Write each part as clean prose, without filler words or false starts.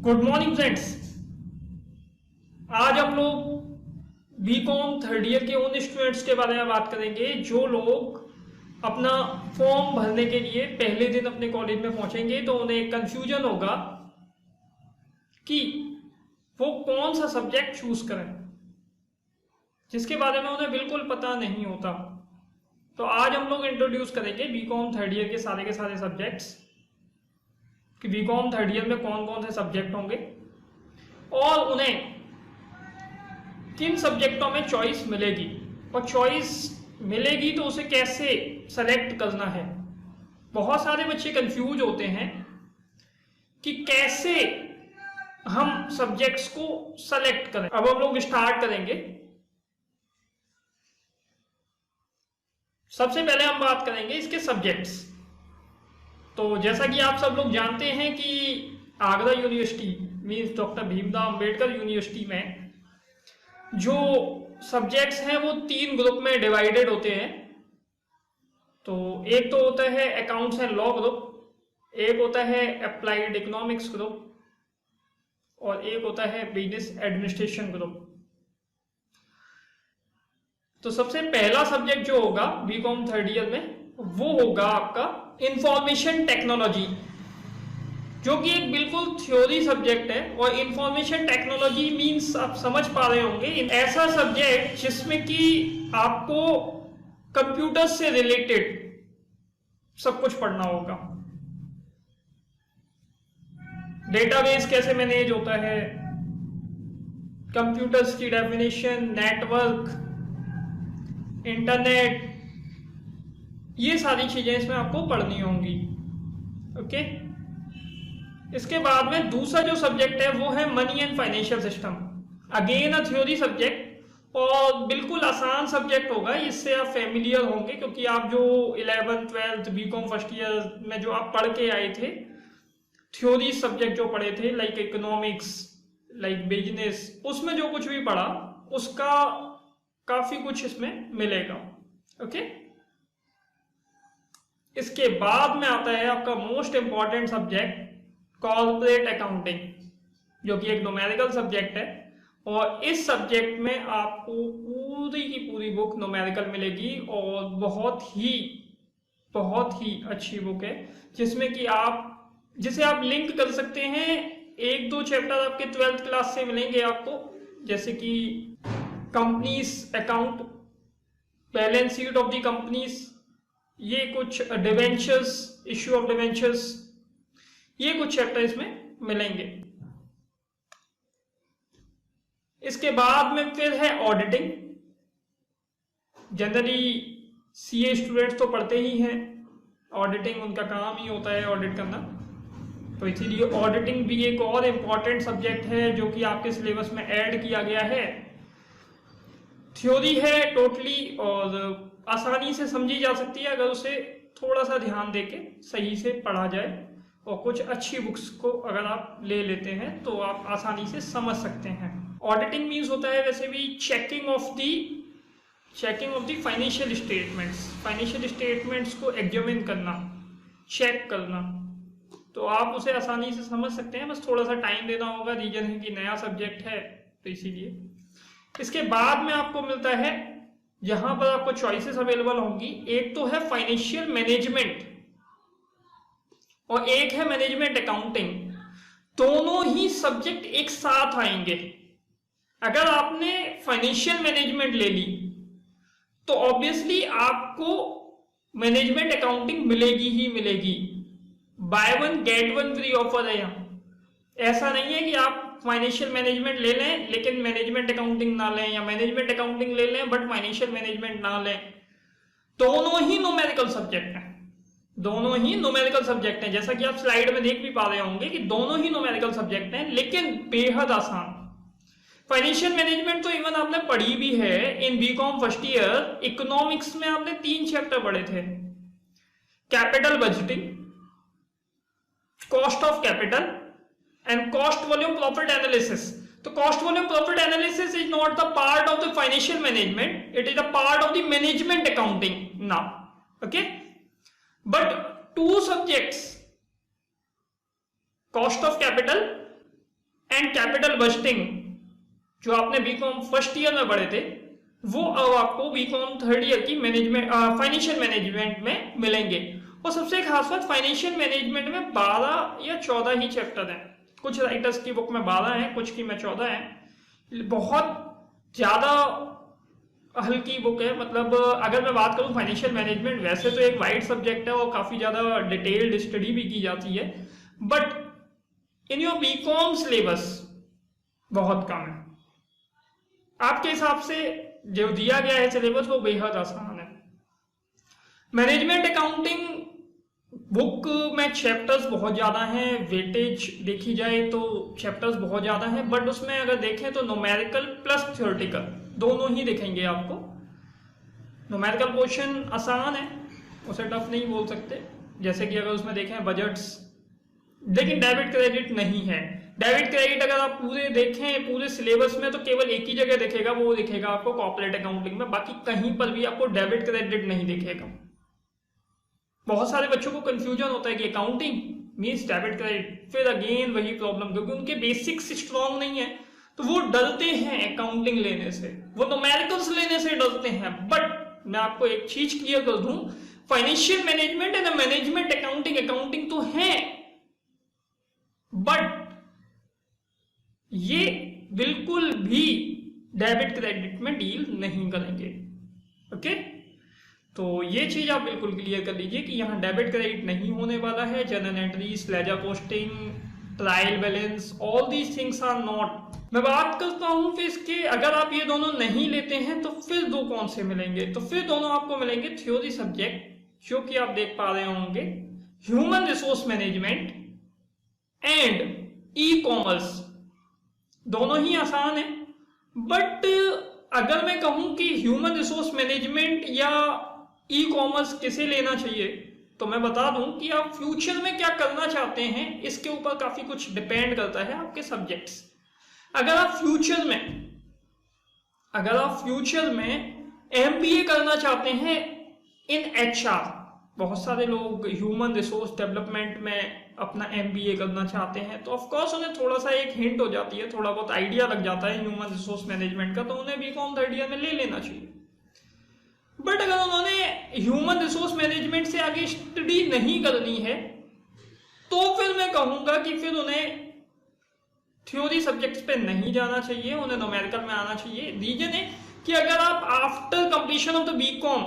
Good morning friends. आज हम लोग बीकॉम थर्ड ईयर के उन स्टूडेंट्स के बारे में बात करेंगे जो लोग अपना फॉर्म भरने के लिए पहले दिन अपने कॉलेज में पहुंचेंगे तो उन्हें कंफ्यूजन होगा कि वो कौन सा सब्जेक्ट चूज करें, जिसके बारे में उन्हें बिल्कुल पता नहीं होता। तो आज हम लोग इंट्रोड्यूस करेंगे बीकॉम थर्ड ईयर के सारे सब्जेक्ट्स कि बीकॉम थर्ड ईयर में कौन कौन से सब्जेक्ट होंगे और उन्हें किन सब्जेक्टों में चॉइस मिलेगी, और चॉइस मिलेगी तो उसे कैसे सेलेक्ट करना है। बहुत सारे बच्चे कंफ्यूज होते हैं कि कैसे हम सब्जेक्ट्स को सेलेक्ट करें। अब हम लोग स्टार्ट करेंगे। सबसे पहले हम बात करेंगे इसके सब्जेक्ट्स। तो जैसा कि आप सब लोग जानते हैं कि Agra university means doctor Bhimrao Ambedkar university में जो सब्जेक्ट्स हैं वो 3 ग्रुप में डिवाइडेड होते हैं। तो एक तो होता है अकाउंट्स एंड लॉ ग्रुप, एक होता है अप्लाइड इकोनॉमिक्स ग्रुप और एक होता है बिजनेस एडमिनिस्ट्रेशन ग्रुप। तो सबसे पहला सब्जेक्ट जो होगा बीकॉम थर्ड ईयर में वो होगा आपका इंफॉर्मेशन टेक्नोलॉजी, जो कि एक बिल्कुल थ्योरी सब्जेक्ट है। और इंफॉर्मेशन टेक्नोलॉजी मींस आप समझ पा रहे होंगे ऐसा सब्जेक्ट जिसमें कि आपको कंप्यूटर से रिलेटेड सब कुछ पढ़ना होगा। डेटाबेस कैसे मैनेज होता है, कंप्यूटर्स की डेफिनेशन, नेटवर्क, इंटरनेट, ये सारी चीजें इसमें आपको पढ़नी होंगी। ओके। इसके बाद में दूसरा जो सब्जेक्ट है वो है money and financial system. Again a theory subject और बिल्कुल आसान सब्जेक्ट होगा, इससे आप फेमिलियर होंगे क्योंकि आप जो 11th 12th BCom first year में जो आप पढ़ के आए थे थ्योरी सब्जेक्ट जो पढ़े थे लाइक इकोनॉमिक्स, लाइक बिजनेस, उसमें जो कुछ भी पढ़ा उसका काफी कुछ इसमें मिलेगा। ओके। इसके बाद में आता है आपका most important subject corporate accounting, जो कि एक न्यूमेरिकल सब्जेक्ट है। और इस सब्जेक्ट में आपको पूरी की पूरी बुक न्यूमेरिकल मिलेगी और बहुत ही अच्छी बुक है जिसमें कि जिसे आप लिंक कर सकते हैं। 1-2 चैप्टर आपके 12th क्लास से मिलेंगे आपको, जैसे कि companies account, balance sheet of the companies, ये कुछ डिवेंचर्स, इश्यू ऑफ डिवेंचर्स, ये कुछ चैप्टर इसमें मिलेंगे। इसके बाद में फिर है ऑडिटिंग। जनरली सीए स्टूडेंट्स तो पढ़ते ही हैं, ऑडिटिंग उनका काम ही होता है ऑडिट करना। तो इसीलिए ऑडिटिंग भी एक और इम्पॉर्टेंट सब्जेक्ट है जो कि आपके सिलेबस में ऐड किया गया है। थ्योरी है टोटली और आसानी से समझी जा सकती है अगर उसे थोड़ा सा ध्यान देके सही से पढ़ा जाए, और कुछ अच्छी बुक्स को अगर आप ले लेते हैं तो आप आसानी से समझ सकते हैं। ऑडिटिंग मीन्स होता है वैसे भी checking of the financial statements, financial statements को एग्जामिन करना, चेक करना। तो आप उसे आसानी से समझ सकते हैं, बस थोड़ा सा टाइम देना होगा। रीजन है कि नया सब्जेक्ट है तो इसीलिए। इसके बाद में आपको मिलता है, यहां पर आपको चॉइसेस अवेलेबल होंगी। एक तो है फाइनेंशियल मैनेजमेंट और एक है मैनेजमेंट अकाउंटिंग। दोनों ही सब्जेक्ट एक साथ आएंगे। अगर आपने फाइनेंशियल मैनेजमेंट ले ली तो ऑब्वियसली आपको मैनेजमेंट अकाउंटिंग मिलेगी ही मिलेगी। बाय 1 गेट 1 फ्री ऑफर है यहाँ। ऐसा नहीं है कि आप फाइनेंशियल मैनेजमेंट ले लें लेकिन मैनेजमेंट अकाउंटिंग ना लें, या मैनेजमेंट अकाउंटिंग ले लें बट फाइनेंशियल मैनेजमेंट ना लें। दोनों ही न्यूमेरिकल सब्जेक्ट हैं, दोनों ही न्यूमेरिकल सब्जेक्ट हैं। जैसा कि आप स्लाइड में देख भी पा रहे होंगे कि दोनों ही न्यूमेरिकल सब्जेक्ट हैं लेकिन बेहद आसान। फाइनेंशियल मैनेजमेंट तो इवन आपने पढ़ी भी है in BCom first year. Economics में आपने 3 चैप्टर पढ़े थे, capital budgeting, cost of capital and cost volume profit analysis. तो cost volume profit analysis is not the part of the financial management, it is the part of the management accounting now. Okay. But 2 subjects, cost of capital and capital budgeting जो आपने BCom first year में पढ़े थे वो अब आपको BCom third year की management financial management में मिलेंगे। और सबसे खास बात, फाइनेंशियल मैनेजमेंट में 12 या 14 ही चैप्टर हैं। कुछ राइटर्स की बुक में 12 हैं, कुछ की में 14 हैं। बहुत ज्यादा हल्की बुक है। मतलब अगर मैं बात करूं फाइनेंशियल मैनेजमेंट वैसे तो एक वाइड सब्जेक्ट है और काफी ज्यादा डिटेल्ड स्टडी भी की जाती है, but in your BCom syllabus बहुत कम है। आपके हिसाब से जो दिया गया है सिलेबस वो बेहद आसान है। मैनेजमेंट अकाउंटिंग बुक में चैप्टर्स बहुत ज्यादा हैं, वेटेज देखी जाए तो चैप्टर्स बहुत ज्यादा हैं, बट उसमें अगर देखें तो न्यूमेरिकल प्लस थ्योरेटिकल दोनों ही दिखेंगे आपको। न्यूमेरिकल पोर्शन आसान है, उसे टफ नहीं बोल सकते। जैसे कि अगर उसमें देखें बजट्स, लेकिन डेबिट क्रेडिट नहीं है। डेबिट क्रेडिट अगर आप पूरे देखें पूरे सिलेबस में तो केवल एक ही जगह दिखेगा, वो दिखेगा आपको कॉर्पोरेट अकाउंटिंग में, बाकी कहीं पर भी आपको डेबिट क्रेडिट नहीं दिखेगा। बहुत सारे बच्चों को कंफ्यूजन होता है कि अकाउंटिंग मींस डेबिट क्रेडिट, फिर अगेन वही प्रॉब्लम, क्योंकि उनके बेसिक्स स्ट्रॉन्ग नहीं है तो वो डरते हैं अकाउंटिंग लेने से, वो न्यूमेरिकल्स लेने से डरते हैं। बट मैं आपको एक चीज क्लियर कर दूं, financial management and management accounting तो है, बट ये बिल्कुल भी डेबिट क्रेडिट में डील नहीं करेंगे। ओके, तो ये चीज आप बिल्कुल क्लियर कर लीजिए कि यहाँ डेबिट क्रेडिट नहीं होने वाला है। Journal entries, ledger posting, trial balance, all these things are not. मैं बात करता हूं फिर इसके, अगर आप ये दोनों नहीं लेते हैं तो फिर दो कौन से मिलेंगे, तो फिर दोनों आपको मिलेंगे थ्योरी सब्जेक्ट जो कि आप देख पा रहे होंगे, human resource management and e commerce. दोनों ही आसान है, बट अगर मैं कहूं कि ह्यूमन रिसोर्स मैनेजमेंट या ई कॉमर्स किसे लेना चाहिए, तो मैं बता दूं कि आप फ्यूचर में क्या करना चाहते हैं इसके ऊपर काफी कुछ डिपेंड करता है आपके सब्जेक्ट्स। अगर आप फ्यूचर में एमबीए करना चाहते हैं इन एचआर, बहुत सारे लोग ह्यूमन रिसोर्स डेवलपमेंट में अपना एमबीए करना चाहते हैं, तो ऑफ कोर्स उन्हें थोड़ा सा एक हिंट हो जाती है, थोड़ा बहुत आइडिया लग जाता है ह्यूमन रिसोर्स मैनेजमेंट का, तो उन्हें बीकॉम थर्ड ईयर में ले लेना चाहिए। बट अगर उन्होंने ह्यूमन रिसोर्स मैनेजमेंट से आगे स्टडी नहीं करनी है तो फिर मैं कहूंगा कि फिर उन्हें थ्योरी सब्जेक्ट्स पे नहीं जाना चाहिए, उन्हें न्यूमेरिकल में आना चाहिए। रीजन है कि अगर आप after completion of the BCom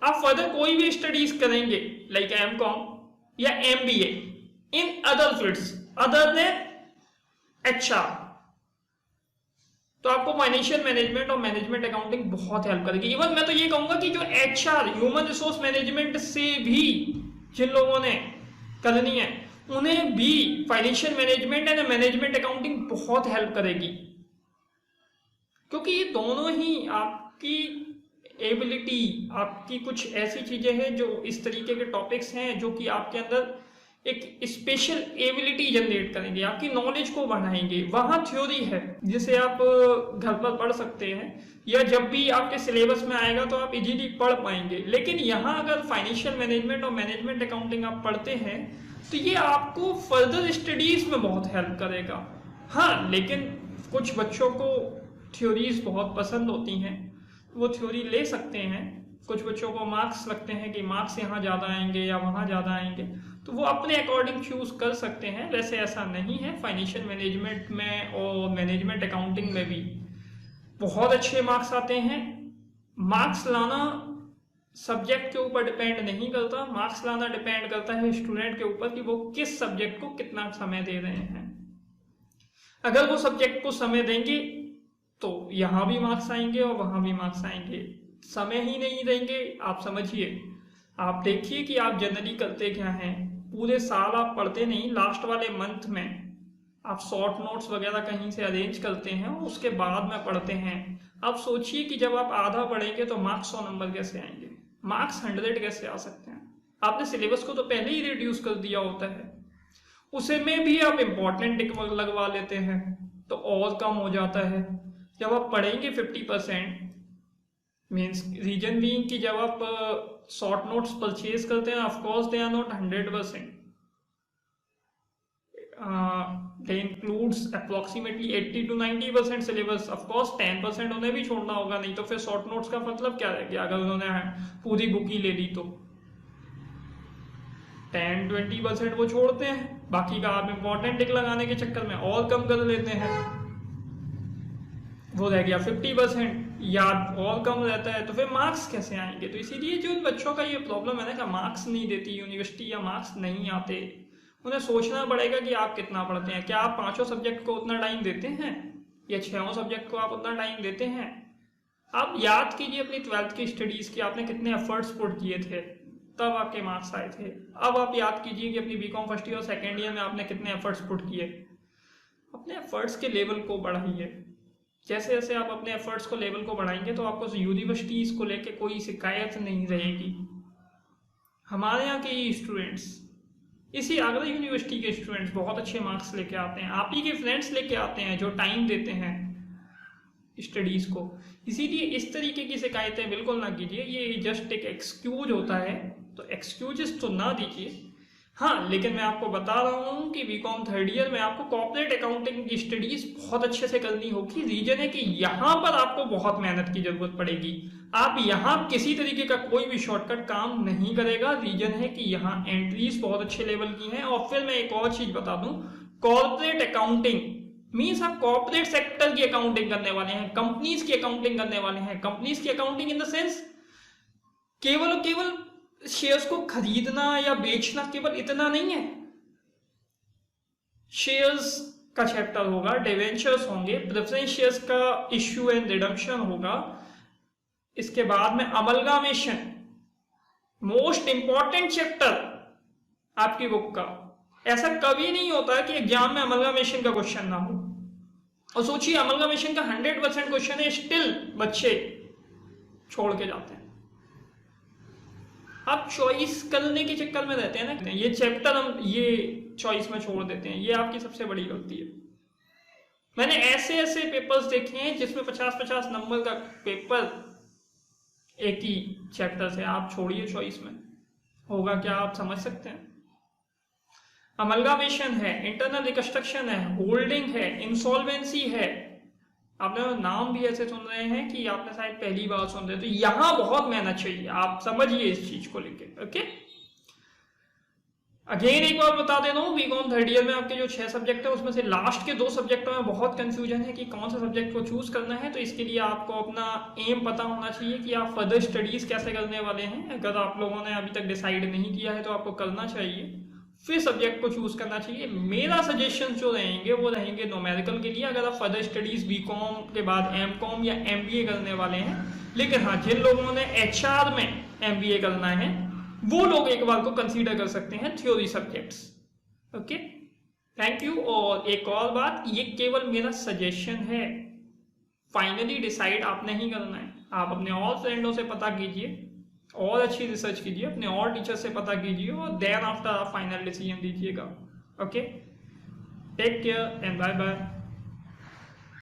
आप फर्दर कोई भी स्टडीज करेंगे लाइक एमकॉम या MBA in other fields other than HR, तो आपको फाइनेंशियल मैनेजमेंट और मैनेजमेंट अकाउंटिंग बहुत हेल्प करेगी। इवन मैं तो ये कहूंगा कि जो एचआर ह्यूमन रिसोर्स मैनेजमेंट से भी जिन लोगों ने करनी है उन्हें भी financial management and management accounting बहुत हेल्प करेगी, क्योंकि ये दोनों ही आपकी एबिलिटी, आपकी कुछ ऐसी चीजें हैं जो इस तरीके के टॉपिक्स हैं जो कि आपके अंदर एक स्पेशल एबिलिटी जनरेट करेंगे, आपकी नॉलेज को बढ़ाएंगे। वहां थ्योरी है जिसे आप घर पर पढ़ सकते हैं या जब भी आपके सिलेबस में आएगा तो आप इजीली पढ़ पाएंगे, लेकिन यहाँ अगर फाइनेंशियल मैनेजमेंट और मैनेजमेंट अकाउंटिंग आप पढ़ते हैं तो ये आपको फर्दर स्टडीज में बहुत हेल्प करेगा। हाँ, लेकिन कुछ बच्चों को थ्योरीज बहुत पसंद होती हैं, वो थ्योरी ले सकते हैं। कुछ बच्चों को मार्क्स लगते हैं कि मार्क्स यहाँ ज़्यादा आएंगे या वहाँ ज़्यादा आएंगे, तो वो अपने अकॉर्डिंग चूज कर सकते हैं। वैसे ऐसा नहीं है, फाइनेंशियल मैनेजमेंट में और मैनेजमेंट अकाउंटिंग में भी बहुत अच्छे मार्क्स आते हैं। मार्क्स लाना सब्जेक्ट के ऊपर डिपेंड नहीं करता, मार्क्स लाना डिपेंड करता है स्टूडेंट के ऊपर कि वो किस सब्जेक्ट को कितना समय दे रहे हैं। अगर वो सब्जेक्ट को समय देंगे तो यहाँ भी मार्क्स आएंगे और वहां भी मार्क्स आएंगे। समय ही नहीं देंगे, आप समझिए, आप देखिए कि आप जनरली करते क्या हैं, पूरे साल आप पढ़ते नहीं, लास्ट वाले मंथ में आप शॉर्ट नोट्स वगैरह कहीं से अरेंज करते हैं और उसके बाद में पढ़ते हैं। आप सोचिए कि जब आप आधा पढ़ेंगे तो मार्क्स 100 नंबर कैसे आएंगे, मार्क्स 100 कैसे आ सकते हैं। आपने सिलेबस को तो पहले ही रिड्यूस कर दिया होता है, उसे में भी आप इम्पोर्टेंट टिक लगवा लेते हैं तो और कम हो जाता है। जब आप पढ़ेंगे 50% मीन्स रीजन बीइंग कि जब आप शॉर्ट नोट्स परचेज करते हैं, of course they are not 100%। they includes approximately 80 to 90% syllabus. Of course 10% उन्हें भी छोड़ना होगा, नहीं तो फिर शॉर्ट नोट्स का मतलब क्या रह गया अगर उन्होंने पूरी बुक ही ले ली तो. 10-20% वो छोड़ते हैं, बाकी का आप इम्पोर्टेंट टिक लगाने के चक्कर में और कम कर लेते हैं, वो रह गया 50%. याद और कम रहता है तो फिर मार्क्स कैसे आएंगे. तो इसीलिए जो बच्चों का ये प्रॉब्लम है ना कि मार्क्स नहीं देती यूनिवर्सिटी या मार्क्स नहीं आते, उन्हें सोचना पड़ेगा कि आप कितना पढ़ते हैं. क्या आप 5 सब्जेक्ट को उतना टाइम देते हैं या 6 सब्जेक्ट को आप उतना टाइम देते हैं. आप याद कीजिए अपनी 12th की स्टडीज की आपने कितने एफर्ट्स पुट किए थे तब आपके मार्क्स आए थे. अब आप याद कीजिए कि अपनी बीकॉम फर्स्ट ईयर और सेकेंड ईयर में आपने कितने एफर्ट्स पुट किए. अपने एफर्ट्स के लेवल को बढ़ाइए. जैसे जैसे आप अपने एफर्ट्स को लेवल को बढ़ाएंगे तो आपको यूनिवर्सिटीज को लेके कोई शिकायत नहीं रहेगी. हमारे यहाँ के स्टूडेंट्स, इसी आगरा यूनिवर्सिटी के स्टूडेंट्स बहुत अच्छे मार्क्स लेके आते हैं. आप ही के फ्रेंड्स लेके आते हैं जो टाइम देते हैं स्टडीज को. इसीलिए इस तरीके की शिकायतें बिल्कुल ना कीजिए. ये जस्ट एक एक्सक्यूज होता है, तो एक्सक्यूजेस तो ना दीजिए. हाँ, लेकिन मैं आपको बता रहा हूँ कि बीकॉम थर्ड ईयर में आपको कॉर्पोरेट अकाउंटिंग की स्टडीज बहुत अच्छे से करनी होगी. रीजन है कि यहाँ पर आपको बहुत मेहनत की जरूरत पड़ेगी. आप यहाँ किसी तरीके का कोई भी शॉर्टकट काम नहीं करेगा. रीजन है कि यहाँ एंट्रीज बहुत अच्छे लेवल की हैं. और फिर मैं एक और चीज बता दूं, कॉर्पोरेट अकाउंटिंग मीन्स आप कॉर्पोरेट सेक्टर की अकाउंटिंग करने वाले हैं, कंपनीज की अकाउंटिंग करने वाले हैं. कंपनीज की अकाउंटिंग इन द सेंस केवल और केवल शेयर्स को खरीदना या बेचना केवल इतना नहीं है. शेयर्स का चैप्टर होगा, डिवेंचर्स होंगे, प्रेफरेंस शेयर्स का इश्यू एंड रिडम्पशन होगा. इसके बाद में अमलगामेशन, मोस्ट इंपॉर्टेंट चैप्टर आपकी बुक का. ऐसा कभी नहीं होता कि एग्जाम में अमलगामेशन का क्वेश्चन ना हो. और सोचिए अमलगामेशन का 100% क्वेश्चन है, स्टिल बच्चे छोड़ के जाते हैं. आप चॉइस करने के चक्कर में रहते हैं ना, ये चैप्टर हम ये चॉइस में छोड़ देते हैं. ये आपकी सबसे बड़ी गलती है. मैंने ऐसे ऐसे पेपर्स देखे हैं जिसमें 50-50 नंबर का पेपर एक ही चैप्टर से. आप छोड़िए चॉइस में, होगा क्या आप समझ सकते हैं. अमलगामेशन है, इंटरनल रिकंस्ट्रक्शन है, होल्डिंग है, इंसॉल्वेंसी है. आपने नाम भी ऐसे सुन रहे हैं कि आपने शायद पहली बार सुन रहे. तो यहां बहुत मेहनत चाहिए, आप समझिए इस चीज को लेके. ओके, अगेन एक बार बता दे रहा हूँ, बीकॉम थर्ड ईयर में आपके जो 6 सब्जेक्ट है उसमें से लास्ट के 2 सब्जेक्टों में बहुत कंफ्यूजन है कि कौन सा सब्जेक्ट को चूज करना है. तो इसके लिए आपको अपना एम पता होना चाहिए कि आप फर्दर स्टडीज कैसे करने वाले हैं. अगर आप लोगों ने अभी तक डिसाइड नहीं किया है तो आपको करना चाहिए, फिर सब्जेक्ट को चूज करना चाहिए. मेरा सजेशन जो रहेंगे वो रहेंगे न्यूमेरिकल के लिए, अगर आप फर्दर स्टडीज बीकॉम के बाद एमकॉम या एमबीए करने वाले हैं. लेकिन हाँ, जिन लोगों ने एचआर में एमबीए करना है वो लोग एक बार को कंसीडर कर सकते हैं theory subjects. Okay, thank you. और एक और बात, ये केवल मेरा सजेशन है, फाइनली डिसाइड आपने ही करना है. आप अपने और फ्रेंडों से पता कीजिए और अच्छी रिसर्च कीजिए, अपने और टीचर से पता कीजिए और देन आफ्टर आप फाइनल डिसीजन दीजिएगा. Okay, take care and bye bye.